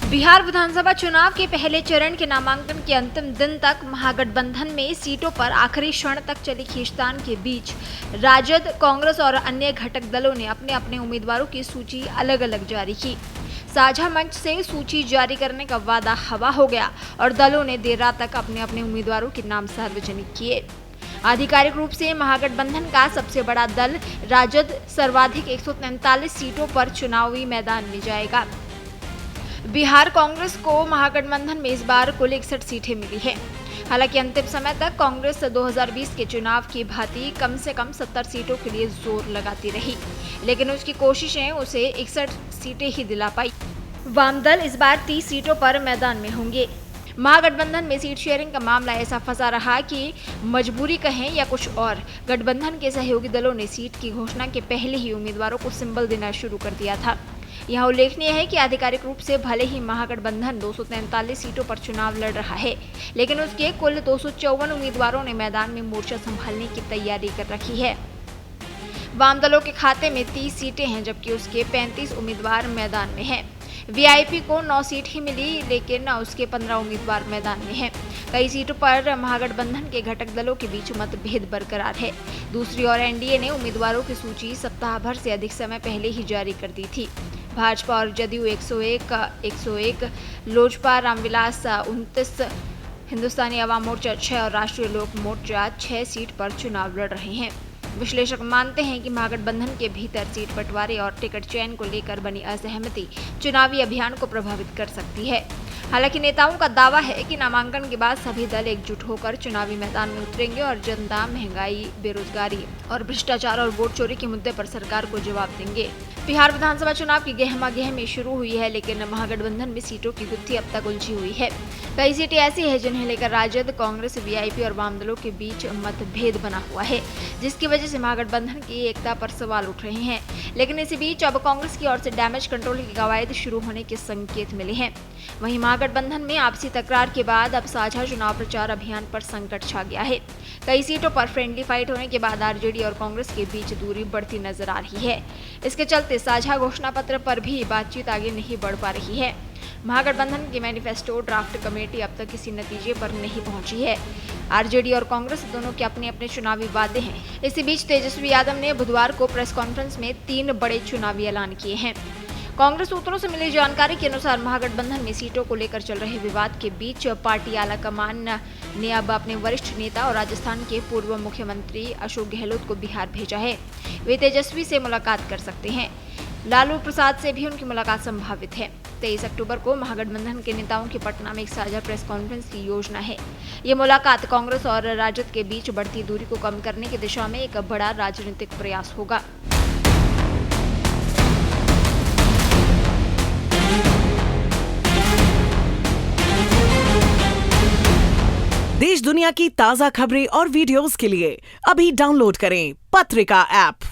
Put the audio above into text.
बिहार विधानसभा चुनाव के पहले चरण के नामांकन के अंतिम दिन तक महागठबंधन में सीटों पर आखिरी क्षण तक चली खींचतान के बीच राजद, कांग्रेस और अन्य घटक दलों ने अपने अपने उम्मीदवारों की सूची अलग अलग जारी की। साझा मंच से सूची जारी करने का वादा हवा हो गया और दलों ने देर रात तक अपने अपने उम्मीदवारों के नाम सार्वजनिक किए। आधिकारिक रूप से महागठबंधन का सबसे बड़ा दल राजद सर्वाधिक 143 सीटों पर चुनावी मैदान में जाएगा। बिहार कांग्रेस को महागठबंधन में इस बार कुल 61 सीटें मिली हैं। हालांकि अंतिम समय तक कांग्रेस 2020 के चुनाव की भांति कम से कम 70 सीटों के लिए जोर लगाती रही, लेकिन उसकी कोशिशें उसे 61 सीटें ही दिला पाई। वाम दल इस बार 30 सीटों पर मैदान में होंगे। महागठबंधन में सीट शेयरिंग का मामला ऐसा फंसा रहा कि मजबूरी कहें या कुछ और, गठबंधन के सहयोगी दलों ने सीट की घोषणा के पहले ही उम्मीदवारों को सिंबल देना शुरू कर दिया था। यहाँ उल्लेखनीय है कि आधिकारिक रूप से भले ही महागठबंधन 243 सीटों पर चुनाव लड़ रहा है, लेकिन उसके कुल 254 उम्मीदवारों ने मैदान में मोर्चा संभालने की तैयारी कर रखी है। वाम दलों के खाते में 30 सीटें हैं, जबकि उसके 35 उम्मीदवार मैदान में हैं। वीआईपी को 9 सीट ही मिली, लेकिन उसके 15 उम्मीदवार मैदान में हैं। कई सीटों पर महागठबंधन के घटक दलों के बीच मतभेद बरकरार है। दूसरी ओर एनडीए ने उम्मीदवारों की सूची सप्ताह भर से अधिक समय पहले ही जारी कर दी थी। भाजपा और जदयू 101, लोजपा रामविलास 29, हिंदुस्तानी अवाम मोर्चा 6 और राष्ट्रीय लोक मोर्चा 6 सीट पर चुनाव लड़ रहे हैं। विश्लेषक मानते हैं कि महागठबंधन के भीतर सीट बंटवारे और टिकट चयन को लेकर बनी असहमति चुनावी अभियान को प्रभावित कर सकती है। हालांकि नेताओं का दावा है कि नामांकन के बाद सभी दल एकजुट होकर चुनावी मैदान में उतरेंगे और जनता, महंगाई, बेरोजगारी और भ्रष्टाचार और वोट चोरी के मुद्दे पर सरकार को जवाब देंगे। बिहार विधानसभा चुनाव की गहमागहमी शुरू हुई है, लेकिन महागठबंधन में सीटों की गुत्थी अब तक उलझी हुई है। कई सीटें ऐसी हैं जिन्हें लेकर राजद, कांग्रेस, वीआईपी और वाम दलों के बीच मतभेद बना हुआ है, जिसकी वजह से महागठबंधन की एकता पर सवाल उठ रहे हैं। लेकिन इसी बीच अब कांग्रेस की ओर से डैमेज कंट्रोल की कवायद शुरू होने के संकेत मिले हैं। वहीं महागठबंधन में आपसी तकरार के बाद अब साझा चुनाव प्रचार अभियान पर संकट छा गया है। कई सीटों पर फ्रेंडली फाइट होने के बाद आरजेडी और कांग्रेस के बीच दूरी बढ़ती नजर आ रही है। इसके चलते साझा घोषणा पत्र पर भी बातचीत आगे नहीं बढ़ पा रही है। महागठबंधन की मैनिफेस्टो ड्राफ्ट कमेटी अब तक किसी नतीजे पर नहीं पहुंची है। आरजेडी और कांग्रेस दोनों के अपने अपने चुनावी वादे हैं। इसी बीच तेजस्वी यादव ने बुधवार को प्रेस कॉन्फ्रेंस में 3 बड़े चुनावी ऐलान किए हैं। कांग्रेस सूत्रों से मिली जानकारी के अनुसार महागठबंधन में सीटों को लेकर चल रहे विवाद के बीच पार्टी आलाकमान ने अब अपने वरिष्ठ नेता और राजस्थान के पूर्व मुख्यमंत्री अशोक गहलोत को बिहार भेजा है। वे तेजस्वी से मुलाकात कर सकते हैं। लालू प्रसाद से भी उनकी मुलाकात संभावित है। 23 अक्टूबर को महागठबंधन के नेताओं की पटना में एक साझा प्रेस कॉन्फ्रेंस की योजना है। ये मुलाकात कांग्रेस और राजद के बीच बढ़ती दूरी को कम करने की दिशा में एक बड़ा राजनीतिक प्रयास होगा। देश दुनिया की ताजा खबरें और वीडियोस के लिए अभी डाउनलोड करें पत्रिका ऐप।